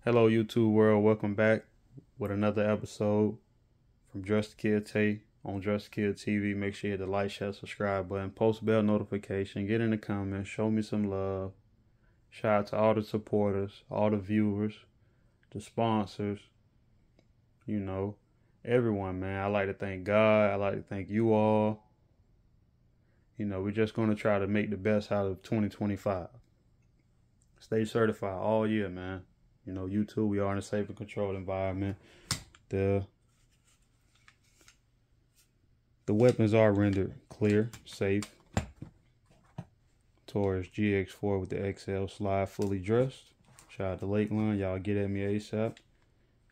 Hello, YouTube world. Welcome back with another episode from Dress Kid Tay on Dress Kid TV. Make sure you hit the like, share, subscribe button, post bell notification, get in the comments, show me some love. Shout out to all the supporters, all the viewers, the sponsors, everyone, man. I like to thank God. I like to thank you all. We're just going to try to make the best out of 2025. Stay certified all year, man. YouTube, we are in a safe and controlled environment. The weapons are rendered clear, safe. Taurus GX4 with the XL slide, fully dressed. Shout out to Lakeland. Y'all get at me ASAP.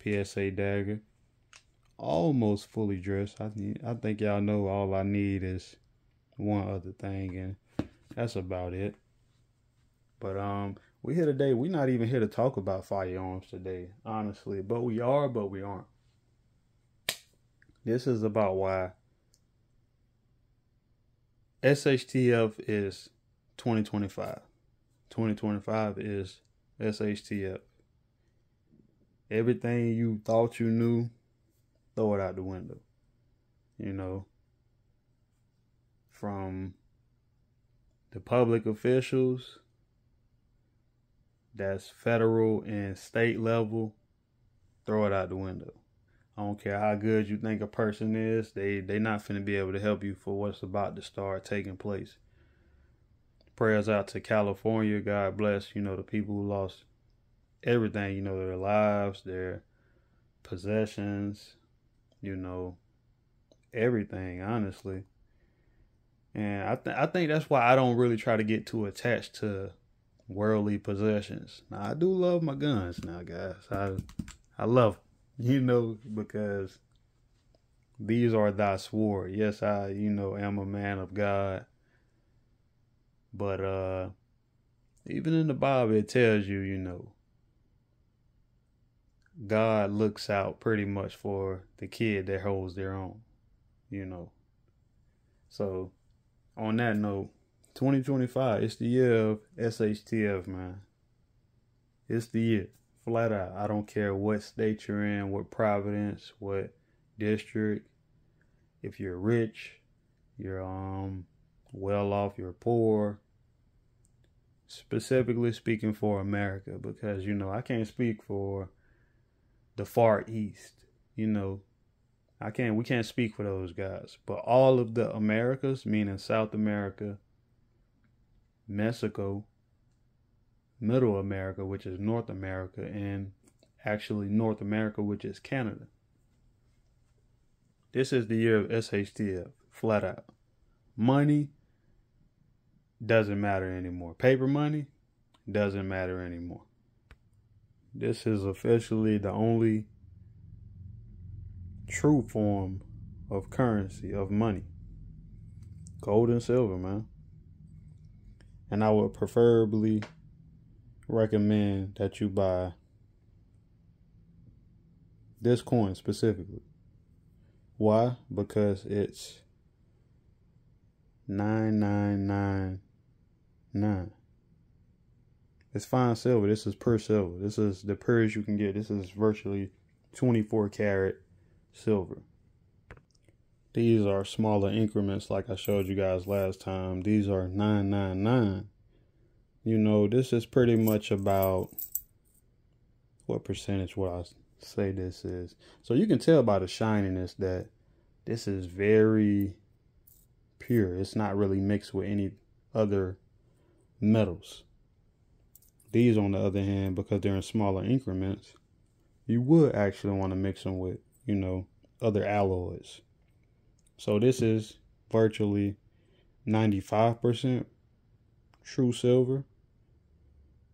PSA dagger. Almost fully dressed. I think y'all know all I need is one other thing, and that's about it. But we're here today. We're not even here to talk about firearms today, honestly. But we aren't. This is about why SHTF is 2025. 2025 is SHTF. Everything you thought you knew, throw it out the window. From the public officials, that's federal and state level, throw it out the window. I don't care how good you think a person is, they not finna be able to help you for what's about to start taking place. Prayers out to California. God bless, the people who lost everything, their lives, their possessions, everything, honestly. And I think that's why I don't really try to get too attached to worldly possessions. Now, I do love my guns now, guys. I love them, because these are thy sword. Yes, I, am a man of God. But even in the Bible, it tells you, God looks out pretty much for the kid that holds their own, So, on that note, 2025, it's the year of SHTF, man. It's the year, flat out. I don't care what state you're in, what province, what district. If you're rich, you're well off, you're poor. Specifically speaking for America, because I can't speak for the Far East. We can't speak for those guys. But all of the Americas, meaning South America, Mexico, Middle America, which is North America, and actually North America, which is Canada. This is the year of SHTF, flat out. Money doesn't matter anymore. Paper money doesn't matter anymore. This is officially the only true form of currency, of money. Gold and silver, man. And I would preferably recommend that you buy this coin specifically. Why? Because it's 9999. It's fine silver. This is pure silver. This is the purest you can get. This is virtually 24 karat silver. These are smaller increments like I showed you guys last time. These are 999. This is pretty much about, what percentage would I say this is? So you can tell by the shininess that this is very pure. It's not really mixed with any other metals. These, on the other hand, because they're in smaller increments, you would actually want to mix them with, other alloys. So this is virtually 95% true silver.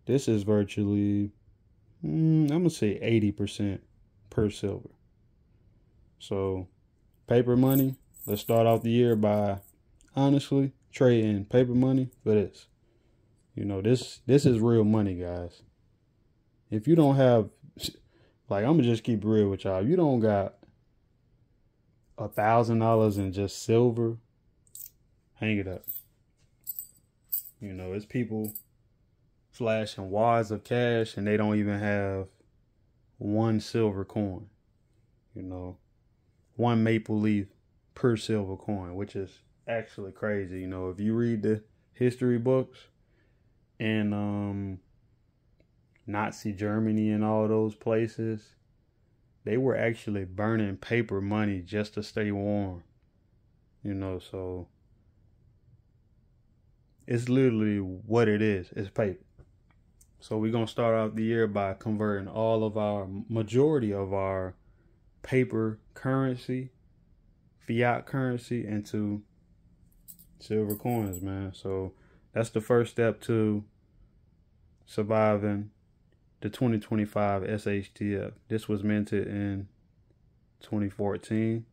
This is virtually, I'm going to say 80% pure silver. So paper money, let's start off the year by honestly trading paper money for this. This is real money, guys. If you don't have, I'm going to just keep it real with y'all. If you don't got $1,000 in just silver, hang it up. It's people flashing wads of cash and they don't even have one silver coin. You know, one maple leaf per silver coin, which is actually crazy. You know, if you read the history books and Nazi Germany and all those places, they were actually burning paper money just to stay warm. You know, so it's literally what it is. It's paper. So we're going to start off the year by converting majority of our paper currency, fiat currency, into silver coins, man. So that's the first step to surviving the 2025 SHTF. This was minted in 2014.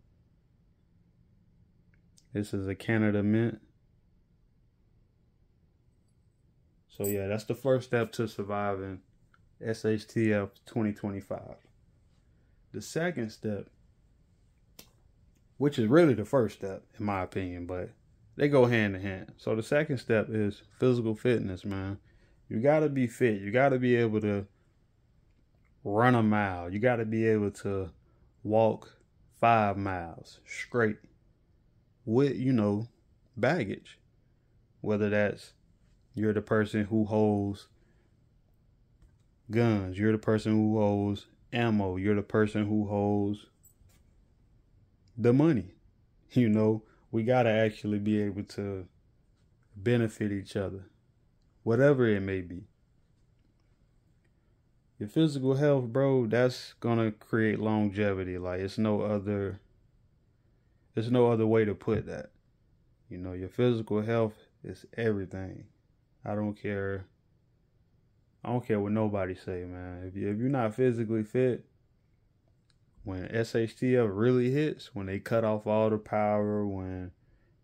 This is a Canada mint. So yeah, that's the first step to surviving SHTF 2025. The second step, which is really the first step in my opinion, but they go hand in hand. So the second step is physical fitness, man. You gotta be fit. You gotta be able to run a mile. You gotta be able to walk 5 miles straight with, baggage. Whether that's you're the person who holds guns. You're the person who holds ammo. You're the person who holds the money. We got to actually be able to benefit each other, whatever it may be. Your physical health, bro, that's going to create longevity. Like, it's no other way to put that. Your physical health is everything. I don't care what nobody say, man. If you're not physically fit, when SHTF really hits, when they cut off all the power, when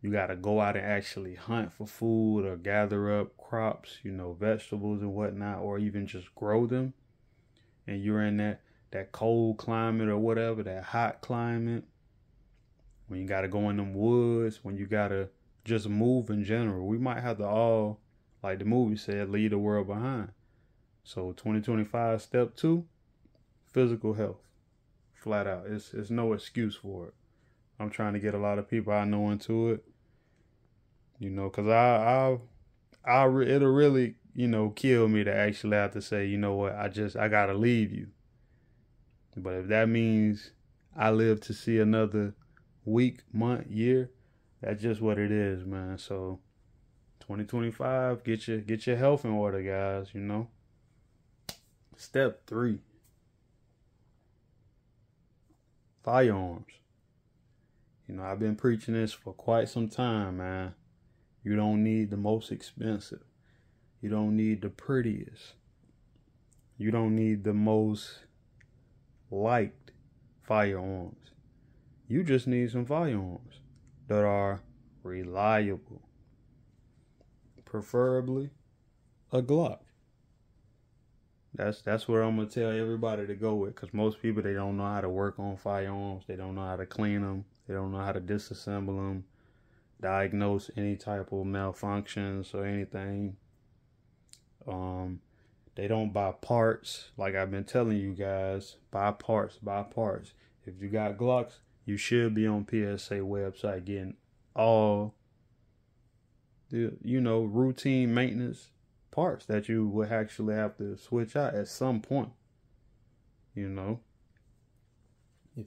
you got to go out and actually hunt for food or gather up crops, vegetables and whatnot, or even just grow them, and you're in that cold climate or whatever, that hot climate, when you got to go in them woods, when you got to just move in general, we might have to all, like the movie said, leave the world behind. So 2025, step 2, physical health. Flat out. It's no excuse for it. I'm trying to get a lot of people I know into it. Because it'll really, kill me to actually have to say, you know what, I got to leave you. But if that means I live to see another week, month, year, that's just what it is, man. So 2025, get your health in order, guys, Step 3. Firearms. I've been preaching this for quite some time, man. You don't need the most expensive. You don't need the prettiest. You don't need the most liked firearms. You just need some firearms that are reliable. Preferably a Glock. That's where I'm going to tell everybody to go with, because most people, they don't know how to work on firearms. They don't know how to clean them. They don't know how to disassemble them, diagnose any type of malfunctions or anything. They don't buy parts. Like I've been telling you guys, buy parts. If you got Glocks, you should be on PSA website getting all the, routine maintenance parts that you would actually have to switch out at some point. If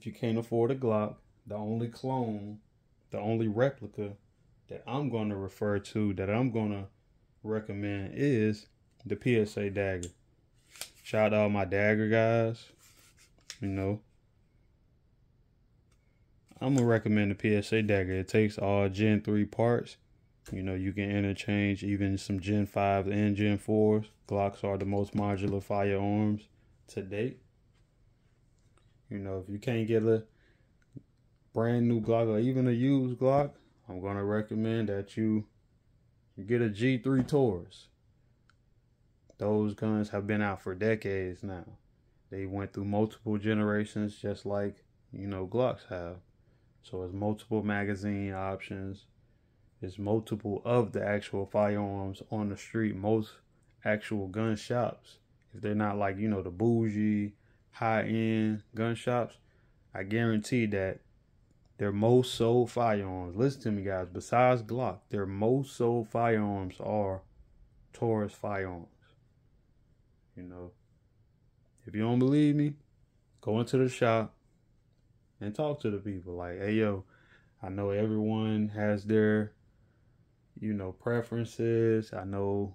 you can't afford a Glock, the only clone, the only replica that I'm going to refer to, that I'm going to recommend, is the PSA dagger. Shout out to all my dagger guys. I'm going to recommend the PSA dagger. It takes all Gen 3 parts. You can interchange even some Gen 5s and Gen 4s. Glocks are the most modular firearms to date. If you can't get a brand new Glock or even a used Glock, I'm going to recommend that you get a G3 Taurus. Those guns have been out for decades now. They went through multiple generations just like, Glocks have. So it's multiple magazine options. It's multiple of the actual firearms on the street. Most actual gun shops, if they're not like, the bougie high-end gun shops, I guarantee that their most sold firearms, listen to me guys, besides Glock, their most sold firearms are Taurus firearms. You know, if you don't believe me, go into the shop and talk to the people. Like, hey, yo, I know everyone has their, preferences. I know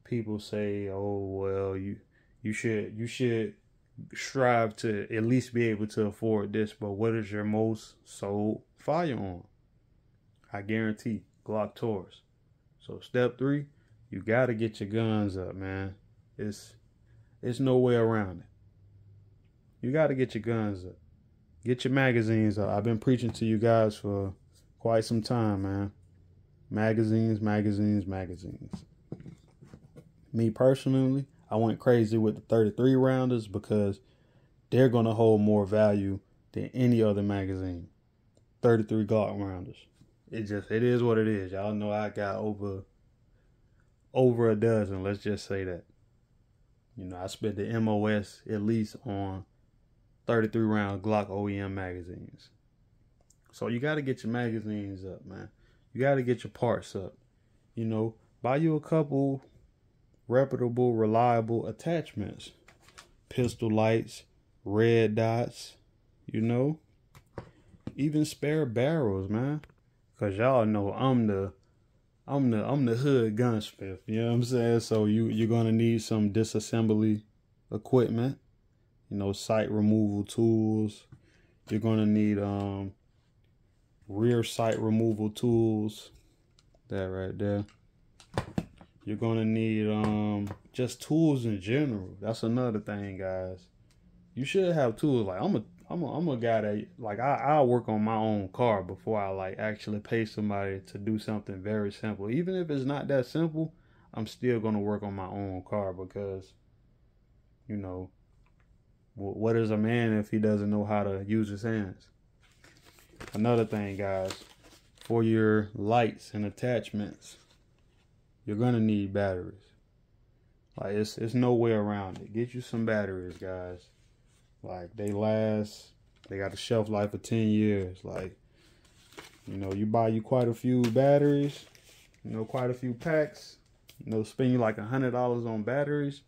people say, oh, well, you should strive to at least be able to afford this, but what is your most sold firearm? I guarantee Glock Taurus. So step 3, you gotta get your guns up, man. It's no way around it. You gotta get your guns up. Get your magazines up. I've been preaching to you guys for quite some time, man. Magazines. Me personally, I went crazy with the 33 rounders because they're going to hold more value than any other magazine. 33 Glock rounders. It is what it is. Y'all know I got over a dozen, let's just say that. I spent the MOS at least on 33 round Glock OEM magazines. So you got to get your magazines up, man. You got to get your parts up. Buy you a couple reputable, reliable attachments. Pistol lights, red dots, even spare barrels, man. Cause y'all know I'm the hood gunsmith, you know what I'm saying? So you're gonna need some disassembly equipment, sight removal tools. You're gonna need rear sight removal tools. That right there. You're gonna need just tools in general. That's another thing, guys. You should have tools. Like I'm a guy that like I'll work on my own car before I like actually pay somebody to do something very simple. Even if it's not that simple, I'm still gonna work on my own car because, what is a man if he doesn't know how to use his hands? Another thing, guys, for your lights and attachments, you're gonna need batteries. Like it's no way around it. Get you some batteries, guys. Like they last, they got a shelf life of 10 years. Like, you buy you quite a few batteries, quite a few packs, spend you like $100 on batteries.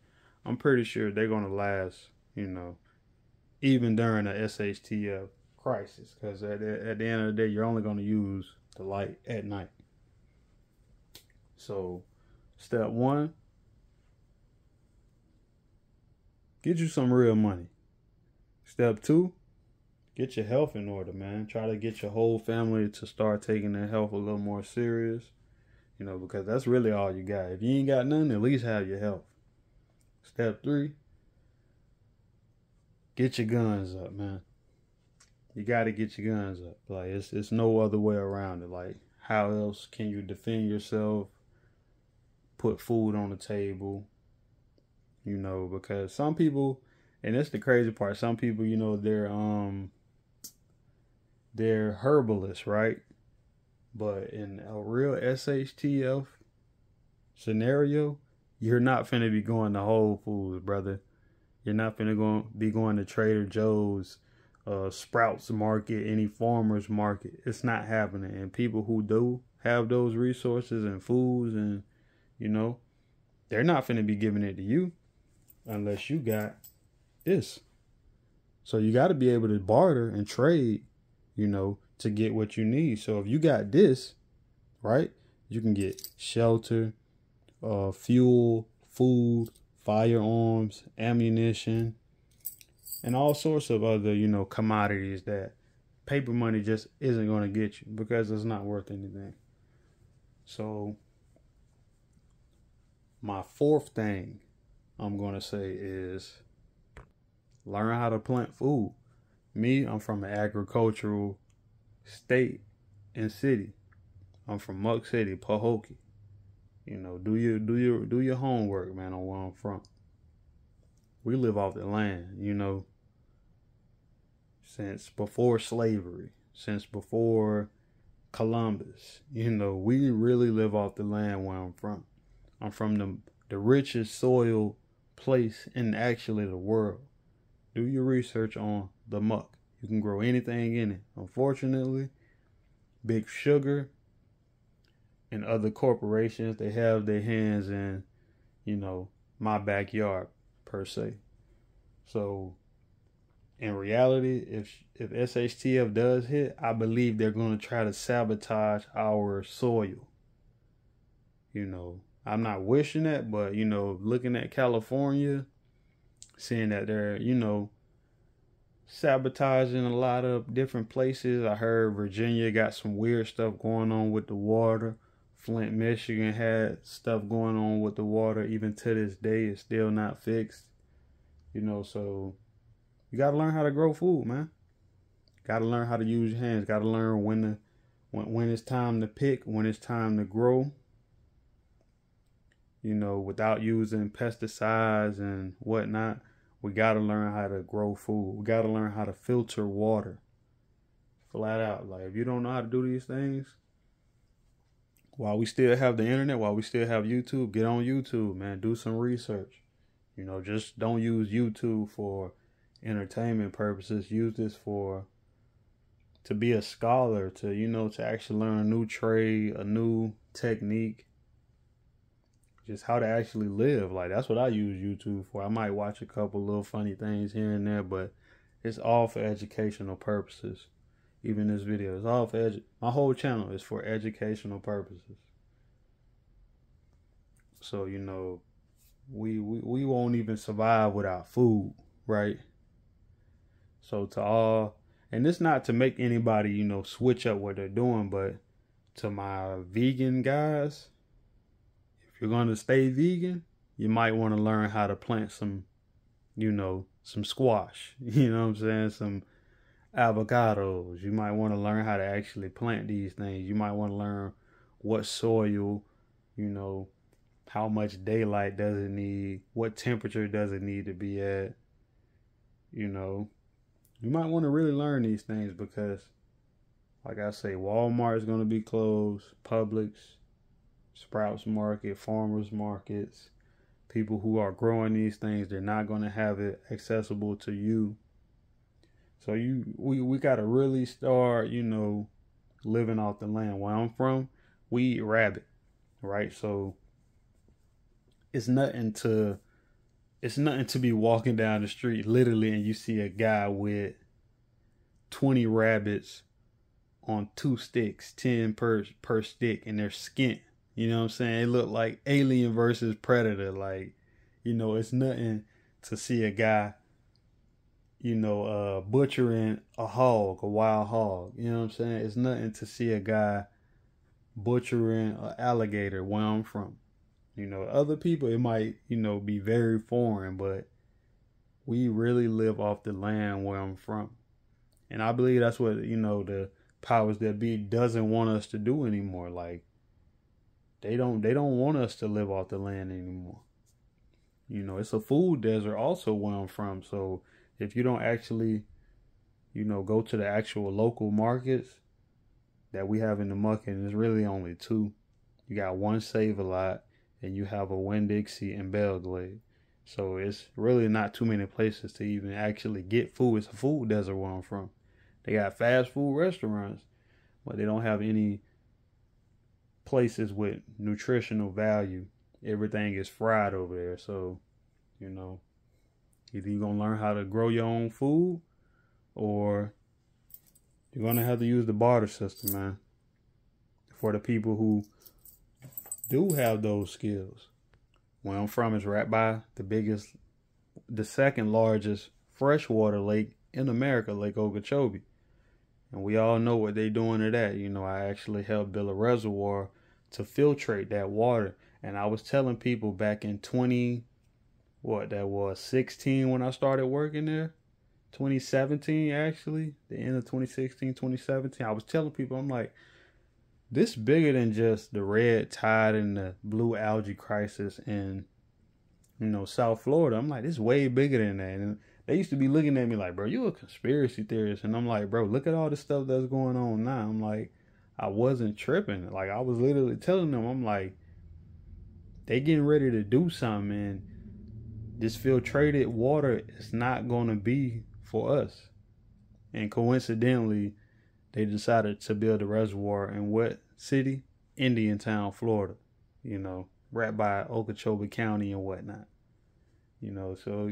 I'm pretty sure they're gonna last, even during a SHTF crisis. Because at the end of the day, you're only gonna use the light at night. So, step 1, get you some real money. Step 2, get your health in order, man. Try to get your whole family to start taking their health a little more serious, because that's really all you got. If you ain't got nothing, at least have your health. Step 3, get your guns up, man. You got to get your guns up. Like, it's no other way around it. Like, how else can you defend yourself? Put food on the table, because some people, and that's the crazy part, some people, they're herbalists, right? But in a real SHTF scenario, you're not finna be going to Whole Foods, brother. You're not finna be going to Trader Joe's, Sprouts Market, any farmer's market. It's not happening. And people who do have those resources and foods and, they're not finna be giving it to you unless you got this. So you got to be able to barter and trade, to get what you need. So if you got this, right, you can get shelter, fuel, food, firearms, ammunition, and all sorts of other, commodities that paper money just isn't going to get you because it's not worth anything. So my 4th thing I'm going to say is learn how to plant food. Me, I'm from an agricultural state and city. I'm from Muck City, Pahokee. Do your homework, man, on where I'm from. We live off the land, since before slavery, since before Columbus. We really live off the land where I'm from. I'm from the richest soil place in actually the world. Do your research on the muck. You can grow anything in it. Unfortunately, Big Sugar and other corporations, they have their hands in, my backyard per se. So in reality, if SHTF does hit, I believe they're going to try to sabotage our soil. I'm not wishing that, but looking at California, seeing that they're, sabotaging a lot of different places. I heard Virginia got some weird stuff going on with the water. Flint, Michigan had stuff going on with the water. Even to this day, it's still not fixed. So you got to learn how to grow food, man. Got to learn how to use your hands. Got to learn when it's time to pick, when it's time to grow. Without using pesticides and whatnot. We got to learn how to grow food. We got to learn how to filter water. Flat out. Like, if you don't know how to do these things, while we still have the internet, while we still have YouTube, get on YouTube, man. Do some research. Just don't use YouTube for entertainment purposes. Use this to be a scholar, to actually learn a new trade, a new technique. Just how to actually live. Like, that's what I use YouTube for. I might watch a couple little funny things here and there, but it's all for educational purposes. Even this video is all for my whole channel is for educational purposes. So, we won't even survive without food, right? So to all, and it's not to make anybody, switch up what they're doing, but to my vegan guys, you're going to stay vegan, you might want to learn how to plant some squash, some avocados. You might want to learn how to actually plant these things. You might want to learn what soil, how much daylight does it need, what temperature does it need to be at. You might want to really learn these things because, like I say, Walmart is going to be closed, Publix, Sprouts Market, farmers markets, people who are growing these things, they're not going to have it accessible to you. So we got to really start, living off the land. Where I'm from, we eat rabbit, right? So it's nothing to be walking down the street literally and you see a guy with 20 rabbits on 2 sticks, 10 per stick, and they're skint. You know what I'm saying? It looked like Alien versus Predator. Like, it's nothing to see a guy, butchering a wild hog. You know what I'm saying? It's nothing to see a guy butchering an alligator where I'm from. Other people, it might, be very foreign, but we really live off the land where I'm from. And I believe that's what, the powers that be doesn't want us to do anymore. Like, they don't want us to live off the land anymore. It's a food desert also where I'm from. So if you don't actually, go to the actual local markets that we have in the muck, and there's really only 2. You got one Save-A-Lot, and you have a Winn-Dixie and Belglade. So it's really not too many places to even actually get food. It's a food desert where I'm from. They got fast food restaurants, but they don't have any places with nutritional value. Everything is fried over there. So, either you're going to learn how to grow your own food, or you're going to have to use the barter system, man, for the people who do have those skills. Where I'm from is right by the second largest freshwater lake in America, Lake Okeechobee. And we all know what they're doing to that. I actually helped build a reservoir to filtrate that water. And I was telling people back in 16 when I started working there. 2017, actually. The end of 2016, 2017. I was telling people, I'm like, this bigger than just the red tide and the blue algae crisis in, South Florida. I'm like, this is way bigger than that. And they used to be looking at me like, bro, you a conspiracy theorist. And I'm like, bro, look at all the stuff that's going on now. I'm like, I wasn't tripping. Like, I was literally telling them, I'm like, they getting ready to do something. And this filtrated water is not going to be for us. And coincidentally, they decided to build a reservoir in what city? Indiantown, Florida. You know, right by Okeechobee County and whatnot. You know, so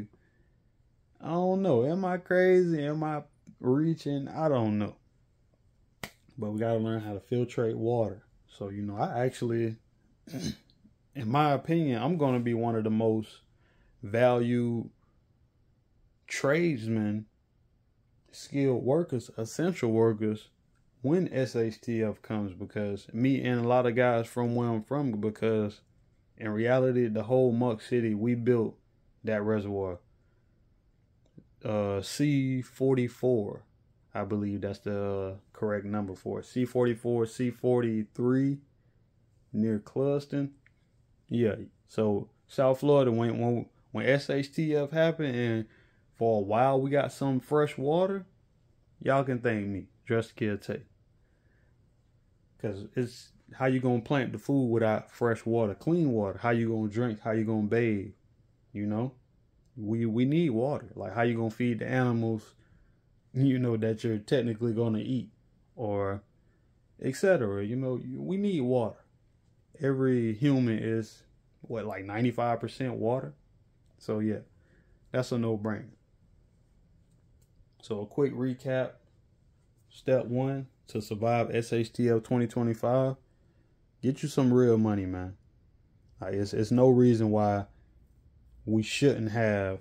I don't know. Am I crazy? Am I reaching? I don't know. But we got to learn how to filtrate water. So, you know, I actually, in my opinion, I'm going to be one of the most valued tradesmen, skilled workers, essential workers when SHTF comes, because me and a lot of guys from where I'm from, because in reality, the whole Muck City, we built that reservoir. C44, I believe that's the correct number for it. C44, C43 near Cluston. Yeah, so South Florida, when SHTF happened and for a while we got some fresh water, y'all can thank me, Just Kid Tay. Because it's how you gonna plant the food without fresh water, clean water? How you gonna drink? How you gonna bathe? You know, we need water. Like, how you gonna feed the animals, you know, that you're technically gonna eat, or etc. You know, we need water. Every human is what, like 95% water. So yeah, that's a no-brainer. So a quick recap. Step 1 to survive SHTF 2025, get you some real money, man. It's no reason why we shouldn't have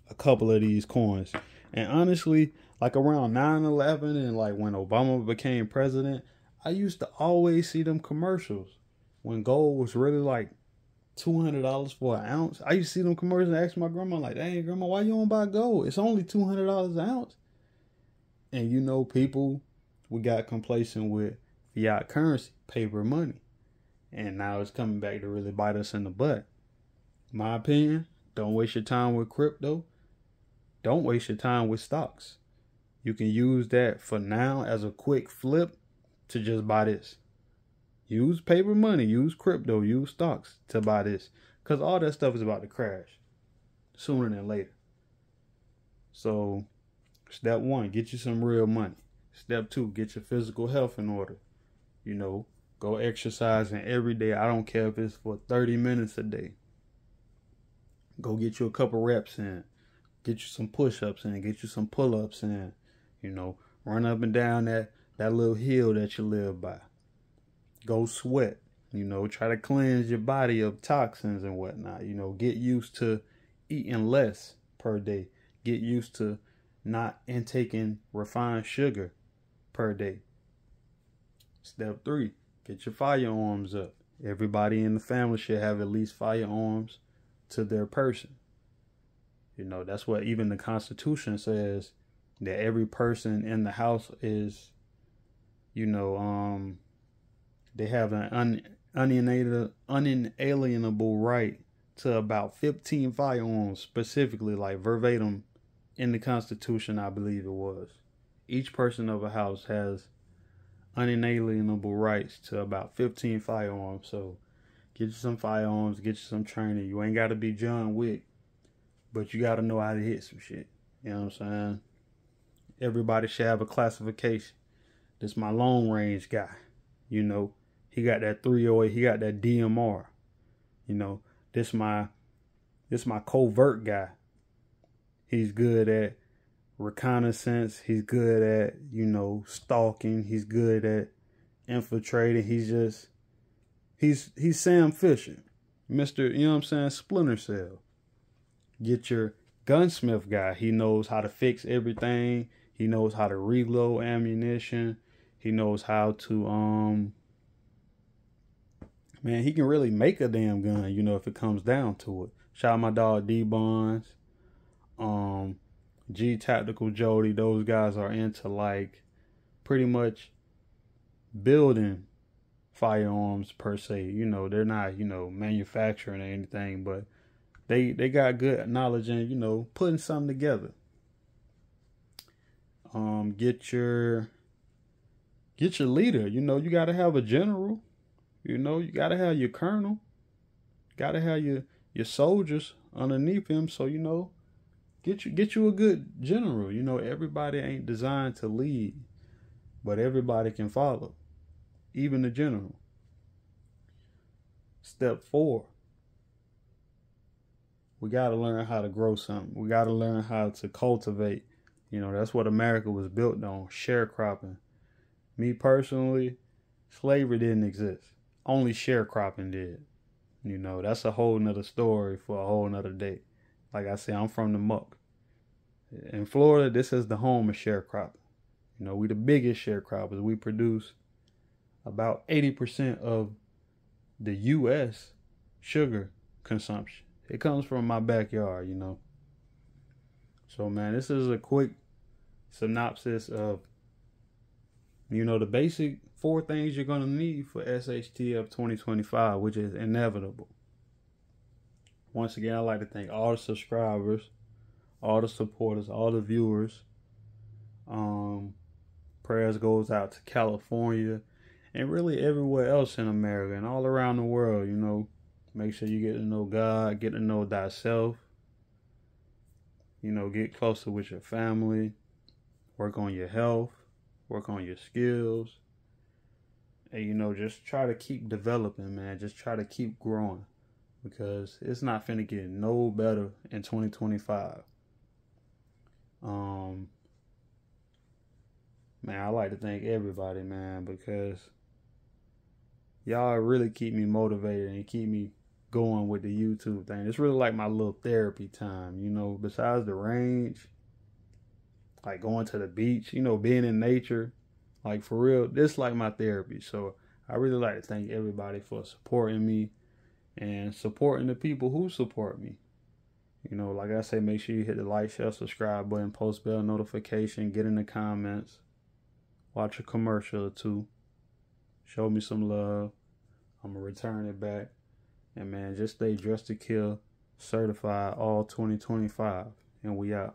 a couple of these coins. And honestly, like around 9/11 and like when Obama became president, I used to always see them commercials when gold was really like $200 for an ounce. I used to see them commercials and ask my grandma, like, dang, grandma, why you don't buy gold? It's only $200 an ounce. And you know, people, we got complacent with fiat currency, paper money. And now it's coming back to really bite us in the butt. My opinion, don't waste your time with crypto. Don't waste your time with stocks. You can use that for now as a quick flip to just buy this. Use paper money, use crypto, use stocks to buy this. Because all that stuff is about to crash sooner than later. So, step 1, get you some real money. Step 2, get your physical health in order. You know, go exercising every day. I don't care if it's for 30 minutes a day. Go get you a couple reps in. Get you some push-ups in. Get you some pull-ups in. You know, run up and down that little hill that you live by. Go sweat. You know, try to cleanse your body of toxins and whatnot. You know, get used to eating less per day. Get used to not intaking refined sugar per day. Step 3, get your firearms up. Everybody in the family should have at least firearms to their person. You know, that's what even the Constitution says, that every person in the house is, you know, they have an unalienable right to about 15 firearms, specifically, like verbatim in the Constitution, I believe it was. Each person of a house has unalienable rights to about 15 firearms. So get you some firearms, get you some training. You ain't got to be John Wick, but you got to know how to hit some shit. You know what I'm saying? Everybody should have a classification. This my long range guy. You know, he got that 308, he got that DMR. You know, this my covert guy. He's good at reconnaissance. He's good at, you know, stalking. He's good at infiltrating. He's Sam Fisher. Mr., you know what I'm saying, Splinter Cell. Get your gunsmith guy. He knows how to fix everything. He knows how to reload ammunition. He knows how to, man, he can really make a damn gun, you know, if it comes down to it. Shout out my dog D Bonds. G Tactical Jody, those guys are into like pretty much building firearms per se. You know, they're not, you know, manufacturing or anything, but they got good knowledge in, you know, putting something together. Get your leader. You know, you gotta have a general. You know, you gotta have your colonel. Gotta have your soldiers underneath him. So, you know, get you a good general. You know, everybody ain't designed to lead, but everybody can follow, even the general. Step 4. We got to learn how to grow something. We got to learn how to cultivate. You know, that's what America was built on, sharecropping. Me personally, slavery didn't exist. Only sharecropping did. You know, that's a whole nother story for a whole nother day. Like I said, I'm from the muck. In Florida, this is the home of sharecropping. You know, we the biggest sharecroppers. We produce about 80% of the U.S. sugar consumption. It comes from my backyard, you know. So, man, this is a quick synopsis of, you know, the basic 4 things you're going to need for SHTF 2025, which is inevitable. Once again, I'd like to thank all the subscribers, all the supporters, all the viewers. Prayers goes out to California and really everywhere else in America and all around the world, you know. Make sure you get to know God, get to know thyself. You know, get closer with your family. Work on your health. Work on your skills. And, you know, just try to keep developing, man. Just try to keep growing. Because it's not finna get no better in 2025. Man, I like to thank everybody, man, because y'all really keep me motivated and keep me going with the YouTube thing. It's really like my little therapy time, you know, besides the range, like going to the beach, you know, being in nature, like for real, this like my therapy. So I really like to thank everybody for supporting me and supporting the people who support me. You know, like I say, make sure you hit the like, share, subscribe button, post bell notification, get in the comments, watch a commercial or 2, show me some love. I'm going to return it back. And man, just stay dressed to kill, certified all 2025. And we out.